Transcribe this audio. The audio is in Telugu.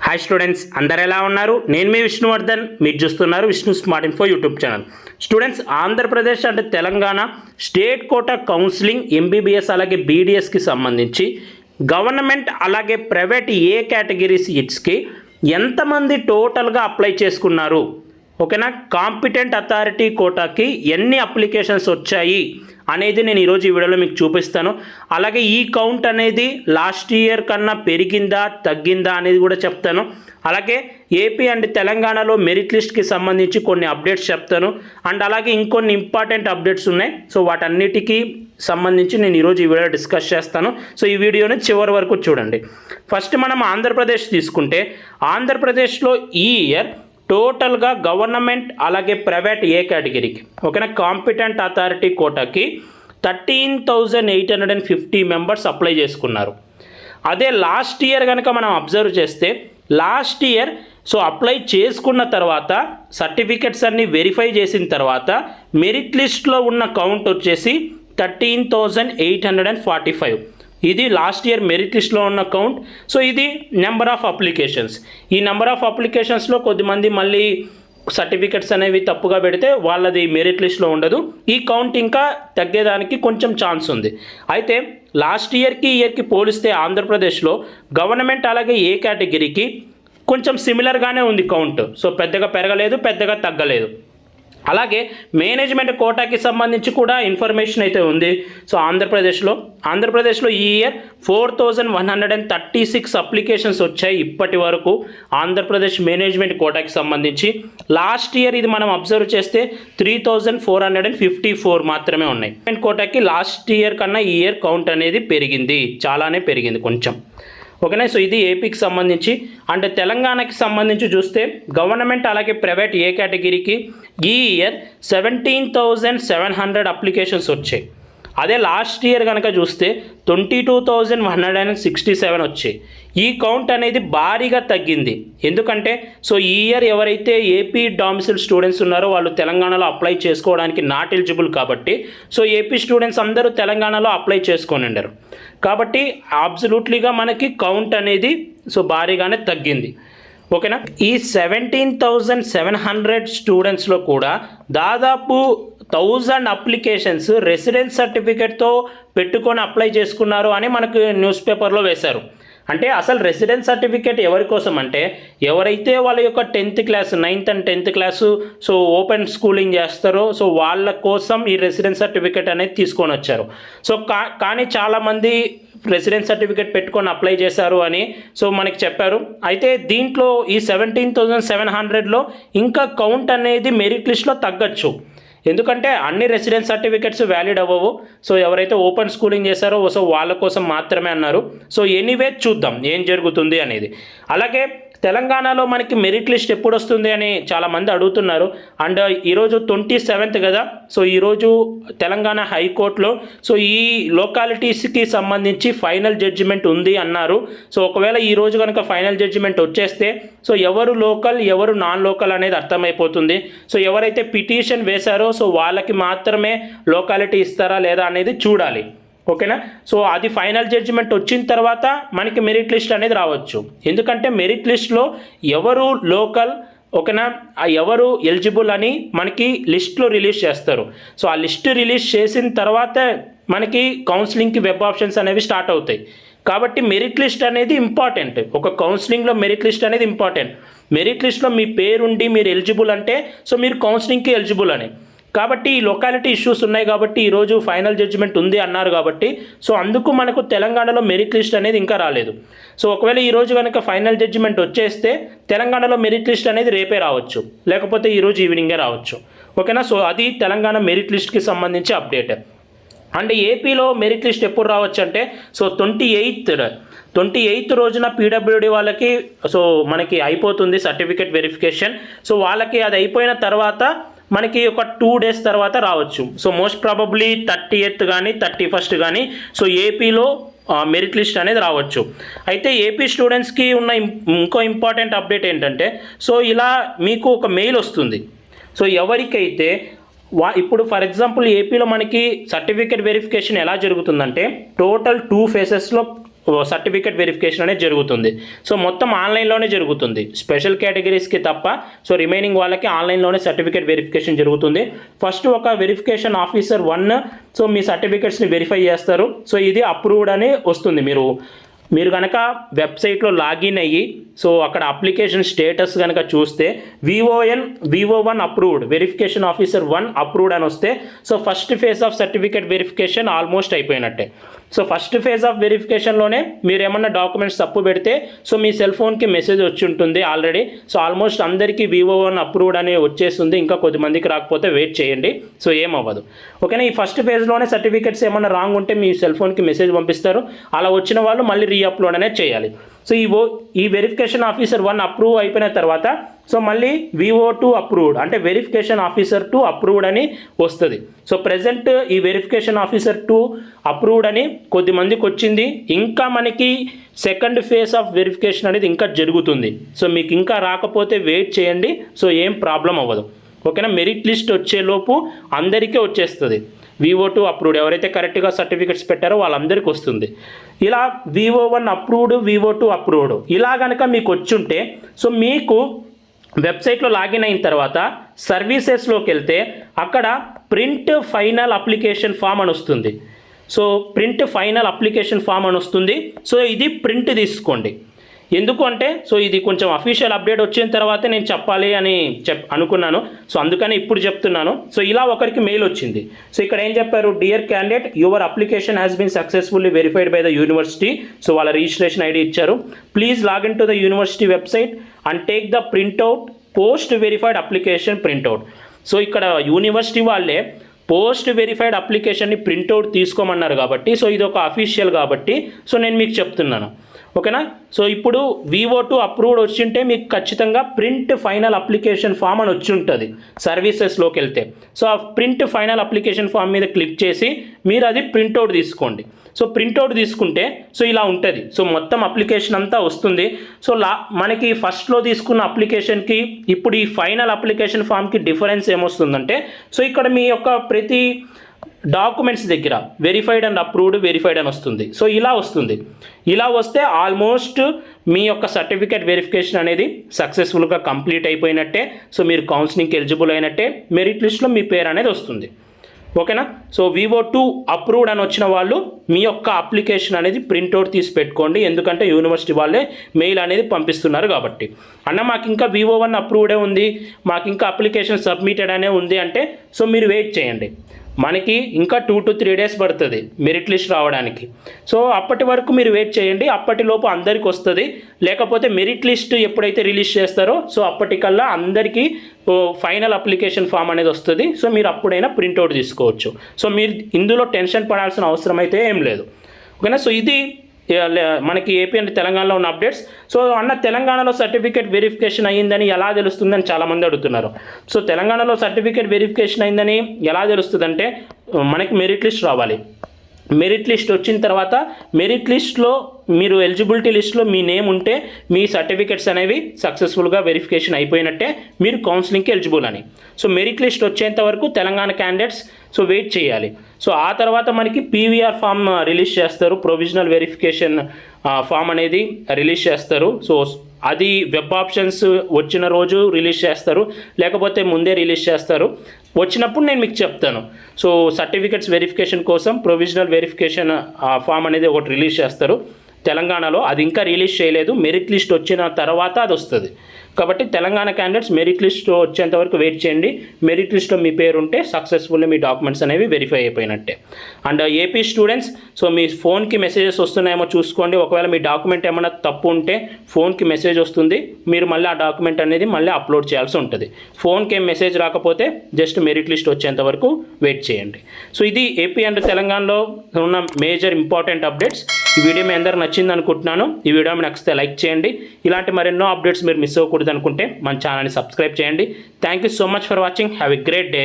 హాయ్ స్టూడెంట్స్, అందరు ఎలా ఉన్నారు? నేను మీ విష్ణువర్ధన్. మీరు చూస్తున్నారు Vishnu smart info YouTube channel. Students, Andhra Pradesh అంటే Telangana state quota counselling MBBS అలాగే బీడీఎస్కి సంబంధించి గవర్నమెంట్ అలాగే ప్రైవేట్ ఏ కేటగిరీ సీట్స్కి ఎంతమంది టోటల్గా అప్లై చేసుకున్నారు, ఓకేనా, కాంపిటెంట్ అథారిటీ కోటాకి ఎన్ని అప్లికేషన్స్ వచ్చాయి అనేది నేను ఈరోజు ఈ వీడియోలో మీకు చూపిస్తాను. అలాగే ఈ కౌంట్ అనేది లాస్ట్ ఇయర్ కన్నా పెరిగిందా తగ్గిందా అనేది కూడా చెప్తాను. అలాగే ఏపీ అండ్ తెలంగాణలో మెరిట్ లిస్ట్కి సంబంధించి కొన్ని అప్డేట్స్ చెప్తాను. అండ్ అలాగే ఇంకొన్ని ఇంపార్టెంట్ అప్డేట్స్ ఉన్నాయి. సో వాటన్నిటికీ సంబంధించి నేను ఈరోజు ఈ వీడియో డిస్కస్ చేస్తాను. సో ఈ వీడియోని చివరి వరకు చూడండి. ఫస్ట్ మనం ఆంధ్రప్రదేశ్ తీసుకుంటే, ఆంధ్రప్రదేశ్లో ఈ ఇయర్ టోటల్గా గవర్నమెంట్ అలాగే ప్రైవేట్ ఏ కేటగిరీకి, ఓకేనా, కాంపిటెంట్ అథారిటీ కోటాకి 13,850 మెంబర్స్ అప్లై చేసుకున్నారు. అదే లాస్ట్ ఇయర్ కనుక మనం అబ్జర్వ్ చేస్తే, లాస్ట్ ఇయర్ అప్లై చేసుకున్న తర్వాత సర్టిఫికెట్స్ అన్ని వెరిఫై చేసిన తర్వాత మెరిట్ లిస్ట్లో ఉన్న కౌంట్ వచ్చేసి 13,845. ఇది లాస్ట్ ఇయర్ మెరిట్ లిస్ట్లో ఉన్న కౌంట్. సో ఇది నెంబర్ ఆఫ్ అప్లికేషన్స్. ఈ నెంబర్ ఆఫ్ అప్లికేషన్స్లో కొద్దిమంది మళ్ళీ సర్టిఫికెట్స్ అనేవి తప్పుగా పెడితే వాళ్ళది మెరిట్ లిస్ట్లో ఉండదు. ఈ కౌంట్ ఇంకా తగ్గేదానికి కొంచెం ఛాన్స్ ఉంది. అయితే లాస్ట్ ఇయర్కి ఈ ఇయర్కి పోలిస్తే ఆంధ్రప్రదేశ్లో గవర్నమెంట్ అలాగే ఏ కేటగిరీకి కొంచెం సిమిలర్గానే ఉంది కౌంట్. సో పెద్దగా పెరగలేదు, పెద్దగా తగ్గలేదు. అలాగే మేనేజ్మెంట్ కోటాకి సంబంధించి కూడా ఇన్ఫర్మేషన్ అయితే ఉంది. సో ఆంధ్రప్రదేశ్లో ఈ ఇయర్ 4,136 అప్లికేషన్స్ వచ్చాయి ఇప్పటి వరకు ఆంధ్రప్రదేశ్ మేనేజ్మెంట్ కోటాకి సంబంధించి. లాస్ట్ ఇయర్ ఇది మనం అబ్జర్వ్ చేస్తే 3,454 మాత్రమే ఉన్నాయి. మేనేజ్మెంట్ కోటాకి లాస్ట్ ఇయర్ కన్నా ఈ ఇయర్ కౌంట్ అనేది పెరిగింది, చాలానే పెరిగింది కొంచెం, ఓకేనా. సో ఇది ఏపీకి సంబంధించి. అంటే తెలంగాణకి సంబంధించి చూస్తే గవర్నమెంట్ అలాగే ప్రైవేట్ ఏ కేటగిరీకి ఈ ఇయర్ 17,700 అప్లికేషన్స్ వచ్చాయి. అదే లాస్ట్ ఇయర్ కనుక చూస్తే 22,167 వచ్చాయి. ఈ కౌంట్ అనేది భారీగా తగ్గింది. ఎందుకంటే ఈ ఇయర్ ఎవరైతే ఏపీ డామిసిల్ స్టూడెంట్స్ ఉన్నారో వాళ్ళు తెలంగాణలో అప్లై చేసుకోవడానికి నాట్ ఎలిజిబుల్ కాబట్టి ఏపీ స్టూడెంట్స్ అందరూ తెలంగాణలో అప్లై చేసుకొని ఉండరు కాబట్టి అబ్సల్యూట్లీగా మనకి కౌంట్ అనేది భారీగానే తగ్గింది, ఓకేనా. ఈ 17,700 స్టూడెంట్స్లో కూడా దాదాపు 1000 అప్లికేషన్స్ రెసిడెన్స్ సర్టిఫికేట్తో పెట్టుకొని అప్లై చేసుకున్నారు అని మనకు న్యూస్ పేపర్లో వేశారు. అంటే అసలు రెసిడెన్స్ సర్టిఫికేట్ ఎవరి కోసం అంటే, ఎవరైతే వాళ్ళ యొక్క 10th class 9th and 10th class open schooling చేస్తారో వాళ్ళ కోసం ఈ రెసిడెన్స్ సర్టిఫికేట్ అనేది తీసుకొని వచ్చారు. కానీ చాలామంది రెసిడెన్స్ సర్టిఫికేట్ పెట్టుకొని అప్లై చేశారు అని మనకి చెప్పారు. అయితే దీంట్లో ఈ 17,700లో ఇంకా కౌంట్ అనేది మెరిట్ లిస్ట్లో తగ్గచ్చు. ఎందుకంటే అన్ని రెసిడెన్స్ సర్టిఫికెట్స్ వ్యాలిడ్ అవ్వవు. ఎవరైతే ఓపెన్ స్కూలింగ్ చేశారో వాళ్ళ కోసం మాత్రమే అన్నారు. ఎనీవే చూద్దాం ఏం జరుగుతుంది అనేది. అలాగే తెలంగాణలో మనకి మెరిట్ లిస్ట్ ఎప్పుడు వస్తుంది అని చాలామంది అడుగుతున్నారు. అండ్ ఈరోజు 27th కదా. ఈరోజు తెలంగాణ హైకోర్టులో ఈ లోకాలిటీస్కి సంబంధించి ఫైనల్ జడ్జిమెంట్ ఉంది అన్నారు. ఒకవేళ ఈరోజు కనుక ఫైనల్ జడ్జిమెంట్ వచ్చేస్తే ఎవరు లోకల్ ఎవరు నాన్ లోకల్ అనేది అర్థమైపోతుంది. ఎవరైతే పిటిషన్ వేశారో వాళ్ళకి మాత్రమే లోకాలిటీ ఇస్తారా లేదా అనేది చూడాలి, ఓకేనా. అది ఫైనల్ జడ్జిమెంట్ వచ్చిన తర్వాత మనకి మెరిట్ లిస్ట్ అనేది రావచ్చు. ఎందుకంటే మెరిట్ లిస్ట్లో ఎవరు లోకల్, ఓకేనా, ఎవరు ఎలిజిబుల్ అని మనకి లిస్ట్లో రిలీజ్ చేస్తారు. ఆ లిస్ట్ రిలీజ్ చేసిన తర్వాత మనకి కౌన్సిలింగ్కి వెబ్ ఆప్షన్స్ అనేవి స్టార్ట్ అవుతాయి. కాబట్టి మెరిట్ లిస్ట్ అనేది ఇంపార్టెంట్. ఒక కౌన్సిలింగ్లో మెరిట్ లిస్ట్ అనేది ఇంపార్టెంట్. మెరిట్ లిస్ట్లో మీ పేరుండి మీరు ఎలిజిబుల్ అంటే మీరు కౌన్సిలింగ్కి ఎలిజిబుల్ అని. కాబట్టి ఈ లొకాలిటీ ఇష్యూస్ ఉన్నాయి కాబట్టి ఈరోజు ఫైనల్ జడ్జిమెంట్ ఉంది అన్నారు కాబట్టి అందుకు మనకు తెలంగాణలో మెరిట్ లిస్ట్ అనేది ఇంకా రాలేదు. ఒకవేళ ఈరోజు కనుక ఫైనల్ జడ్జిమెంట్ వచ్చేస్తే తెలంగాణలో మెరిట్ లిస్ట్ అనేది రేపే రావచ్చు, లేకపోతే ఈరోజు ఈవినింగే రావచ్చు, ఓకేనా. అది తెలంగాణ మెరిట్ లిస్ట్కి సంబంధించి అప్డేట్. అండ్ ఏపీలో మెరిట్ లిస్ట్ ఎప్పుడు రావచ్చు అంటే 28th రోజున పీడబ్ల్యూడీ వాళ్ళకి మనకి అయిపోతుంది సర్టిఫికేట్ వెరిఫికేషన్. వాళ్ళకి అది అయిపోయిన తర్వాత మనకి ఒక 2 days తర్వాత రావచ్చు. మోస్ట్ ప్రాబబ్లీ 30th కానీ 31st కానీ ఏపీలో మెరిట్ లిస్ట్ అనేది రావచ్చు. అయితే ఏపీ స్టూడెంట్స్కి ఉన్న ఇంకో ఇంపార్టెంట్ అప్డేట్ ఏంటంటే ఇలా మీకు ఒక మెయిల్ వస్తుంది. ఎవరికైతే ఇప్పుడు ఫర్ ఎగ్జాంపుల్ ఏపీలో మనకి సర్టిఫికేట్ వెరిఫికేషన్ ఎలా జరుగుతుందంటే టోటల్ 2 phases సర్టిఫికేట్ వెరిఫికేషన్ అనేది జరుగుతుంది. సో మొత్తం ఆన్లైన్లోనే జరుగుతుంది స్పెషల్ కేటగిరీస్కి తప్ప. సో రిమైనింగ్ వాళ్ళకి ఆన్లైన్లోనే సర్టిఫికేట్ వెరిఫికేషన్ జరుగుతుంది. ఫస్ట్ ఒక వెరిఫికేషన్ ఆఫీసర్ 1 సో మీ సర్టిఫికేట్స్ని వెరిఫై చేస్తారు. సో ఇది అప్రూవ్డ్ అని వస్తుంది. మీరు కనుక వెబ్సైట్లో లాగిన్ అయ్యి సో అక్కడ అప్లికేషన్ స్టేటస్ కనుక చూస్తే VO1 approved, verification officer 1 approved అని వస్తే so first phase of certificate verification almost అయిపోయినట్టే. సో ఫస్ట్ ఫేజ్ ఆఫ్ వెరిఫికేషన్లోనే మీరు ఏమన్నా డాక్యుమెంట్స్ తప్పు పెడితే సో మీ సెల్ ఫోన్కి మెసేజ్ వచ్చి ఉంటుంది ఆల్రెడీ. సో ఆల్మోస్ట్ అందరికీ VO1 అప్రూవ్డ్ అని వచ్చేస్తుంది. ఇంకా కొద్దిమందికి రాకపోతే వెయిట్ చేయండి, సో ఏమవ్వదు. ఓకేనా. ఈ ఫస్ట్ ఫేజ్లోనే సర్టిఫికేట్స్ ఏమన్నా రాంగ్ ఉంటే మీ సెల్ ఫోన్కి మెసేజ్ పంపిస్తారు. అలా వచ్చిన వాళ్ళు మళ్ళీ రీఅప్లోడ్ అనేది చేయాలి. సో ఈ వెరిఫికేషన్ ఆఫీసర్ 1 అప్రూవ్ అయిపోయిన తర్వాత సో మళ్ళీ VO2 అప్రూవ్డ్ అంటే వెరిఫికేషన్ ఆఫీసర్ 2 అప్రూవ్డ్ అని వస్తుంది. సో ప్రజెంట్ ఈ వెరిఫికేషన్ ఆఫీసర్ 2 అప్రూవ్డ్ అని కొద్దిమందికి వచ్చింది. ఇంకా మనకి సెకండ్ ఫేజ్ ఆఫ్ వెరిఫికేషన్ అనేది ఇంకా జరుగుతుంది. సో మీకు ఇంకా రాకపోతే వెయిట్ చేయండి, సో ఏం ప్రాబ్లం అవ్వదు. ఓకేనా. మెరిట్ లిస్ట్ వచ్చేలోపు అందరికీ వచ్చేస్తుంది. VO2 అప్రూవ్డ్ ఎవరైతే కరెక్ట్గా సర్టిఫికెట్స్ పెట్టారో వాళ్ళందరికీ వస్తుంది. ఇలా VO1 అప్రూవ్డ్, VO2 అప్రూవ్డ్ ఇలా కనుక మీకు వచ్చుంటే సో మీకు వెబ్సైట్లో లాగిన్ అయిన తర్వాత సర్వీసెస్లోకి వెళ్తే అక్కడ ప్రింట్ ఫైనల్ అప్లికేషన్ ఫామ్ అని వస్తుంది. So print final application form అని వస్తుంది. సో ఇది ప్రింట్ తీసుకోండి. ఎందుకు అంటే సో ఇది కొంచెం అఫీషియల్ అప్డేట్ వచ్చిన తర్వాత నేను చెప్పాలి అని అనుకున్నాను. సో అందుకని ఇప్పుడు చెప్తున్నాను. సో ఇలా ఒకరికి మెయిల్ వచ్చింది. సో ఇక్కడ ఏం చెప్పారు, dear candidate your application has been successfully verified by the university. So వాళ్ళ రిజిస్ట్రేషన్ ఐడి ఇచ్చారు. Please login to the university website and take the printout post verified application printout. So ఇక్కడ యూనివర్సిటీ వాళ్ళే పోస్ట్ వెరిఫైడ్ అప్లికేషన్ని ప్రింట్అవుట్ తీసుకోమన్నారు కాబట్టి సో ఇది ఒక అఫీషియల్ కాబట్టి సో నేను మీకు చెప్తున్నాను. ఓకేనా. సో ఇప్పుడు VO2 అప్రూవ్డ్ వచ్చింటే మీకు ఖచ్చితంగా ప్రింట్ ఫైనల్ అప్లికేషన్ ఫామ్ అని వచ్చి ఉంటుంది సర్వీసెస్లోకి వెళ్తే. సో ఆ ప్రింట్ ఫైనల్ అప్లికేషన్ ఫామ్ మీద క్లిక్ చేసి మీరు అది ప్రింట్అవుట్ తీసుకోండి. సో ప్రింట్అవుట్ తీసుకుంటే సో ఇలా ఉంటుంది. సో మొత్తం అప్లికేషన్ అంతా వస్తుంది. సో మనకి ఫస్ట్లో తీసుకున్న అప్లికేషన్కి ఇప్పుడు ఈ ఫైనల్ అప్లికేషన్ ఫామ్కి డిఫరెన్స్ ఏమొస్తుందంటే సో ఇక్కడ మీ యొక్క ప్రతి డాక్యుమెంట్స్ దగ్గర వెరిఫైడ్ అండ్ వెరిఫైడ్ అని వస్తుంది. సో ఇలా వస్తుంది. ఇలా వస్తే ఆల్మోస్ట్ మీ యొక్క సర్టిఫికేట్ వెరిఫికేషన్ అనేది సక్సెస్ఫుల్గా కంప్లీట్ అయిపోయినట్టే. సో మీరు కౌన్సిలింగ్కి ఎలిజిబుల్ అయినట్టే. మెరిట్ లిస్ట్లో మీ పేరు అనేది వస్తుంది. ఓకేనా. సో VO2 అప్రూవ్డ్ అని వచ్చిన వాళ్ళు మీ యొక్క అప్లికేషన్ అనేది ప్రింట్అవుట్ తీసి పెట్టుకోండి. ఎందుకంటే యూనివర్సిటీ వాళ్ళే మెయిల్ అనేది పంపిస్తున్నారు కాబట్టి. అన్న మాకు ఇంకా VO1 అప్రూవ్డే ఉంది, మాకు ఇంకా అప్లికేషన్ సబ్మిటెడ్ అనే ఉంది అంటే సో మీరు వెయిట్ చేయండి. మనకి ఇంకా 2 to 3 days పడుతుంది మెరిట్ లిస్ట్ రావడానికి. సో అప్పటి వరకు మీరు వెయిట్ చేయండి. అప్పటిలోపు అందరికి వస్తుంది. లేకపోతే మెరిట్ లిస్ట్ ఎప్పుడైతే రిలీజ్ చేస్తారో సో అప్పటికల్లా అందరికీ ఫైనల్ అప్లికేషన్ ఫామ్ అనేది వస్తుంది. సో మీరు అప్పుడైనా ప్రింట్అవుట్ తీసుకోవచ్చు. సో మీరు ఇందులో టెన్షన్ పడాల్సిన అవసరం అయితే ఏం లేదు. ఓకేనా. సో ఇది మనకి ఏపీ అండ్ తెలంగాణలో ఉన్న అప్డేట్స్. సో అన్న తెలంగాణలో సర్టిఫికేట్ వెరిఫికేషన్ అయ్యిందని ఎలా తెలుస్తుందని చాలామంది అడుగుతున్నారు. సో తెలంగాణలో సర్టిఫికేట్ వెరిఫికేషన్ అయిందని ఎలా తెలుస్తుందంటే మనకి మెరిట్ లిస్ట్ రావాలి. మెరిట్ లిస్ట్ వచ్చిన తర్వాత మెరిట్ లిస్ట్లో మీరు ఎలిజిబిలిటీ లిస్ట్లో మీ నేమ్ ఉంటే మీ సర్టిఫికెట్స్ అనేవి సక్సెస్ఫుల్గా వెరిఫికేషన్ అయిపోయినట్టే, మీరు కౌన్సిలింగ్కి ఎలిజిబుల్ అని. సో మెరిట్ లిస్ట్ వచ్చేంత వరకు తెలంగాణ క్యాండిడేట్స్ సో వెయిట్ చేయాలి. సో ఆ తర్వాత మనకి PVR ఫామ్ రిలీజ్ చేస్తారు. ప్రొవిజనల్ వెరిఫికేషన్ ఫామ్ అనేది రిలీజ్ చేస్తారు. సో అది వెబ్ ఆప్షన్స్ వచ్చిన రోజు రిలీజ్ చేస్తారు, లేకపోతే ముందే రిలీజ్ చేస్తారు. వచ్చినప్పుడు నేను మీకు చెప్తాను. సో సర్టిఫికెట్స్ వెరిఫికేషన్ కోసం ప్రొవిజనల్ వెరిఫికేషన్ ఫామ్ అనేది ఒకటి రిలీజ్ చేస్తారు తెలంగాణలో. అది ఇంకా రిలీజ్ చేయలేదు. మెరిట్ లిస్ట్ వచ్చిన తర్వాత అది వస్తుంది. కాబట్టి తెలంగాణ క్యాండిడేట్స్ మెరిట్ లిస్ట్ వచ్చేంత వరకు వెయిట్ చేయండి. మెరిట్ లిస్ట్లో మీ పేరు ఉంటే సక్సెస్ఫుల్గా మీ డాక్యుమెంట్స్ అనేవి వెరిఫై అయిపోయినట్టే. అండ్ ఏపీ స్టూడెంట్స్ సో మీ ఫోన్కి మెసేజెస్ వస్తున్నాయేమో చూసుకోండి. ఒకవేళ మీ డాక్యుమెంట్ ఏమైనా తప్పు ఉంటే ఫోన్కి మెసేజ్ వస్తుంది. మీరు మళ్ళీ ఆ డాక్యుమెంట్ అనేది మళ్ళీ అప్లోడ్ చేయాల్సి ఉంటుంది. ఫోన్కి ఏం మెసేజ్ రాకపోతే జస్ట్ మెరిట్ లిస్ట్ వచ్చేంత వరకు వెయిట్ చేయండి. సో ఇది ఏపీ అండ్ తెలంగాణలో ఉన్న మేజర్ ఇంపార్టెంట్ అప్డేట్స్. ఈ వీడియో మీ అందరికి నచ్చింది అనుకుంటున్నాను. ఈ వీడియో మీకు నచ్చితే లైక్ చేయండి. ఇలాంటి మరెన్నో అప్డేట్స్ మీరు మిస్ అవ్వకూడదు అనుకుంటే మన ఛానల్ని సబ్స్క్రైబ్ చేయండి. Thank you so much for watching. Have a great day.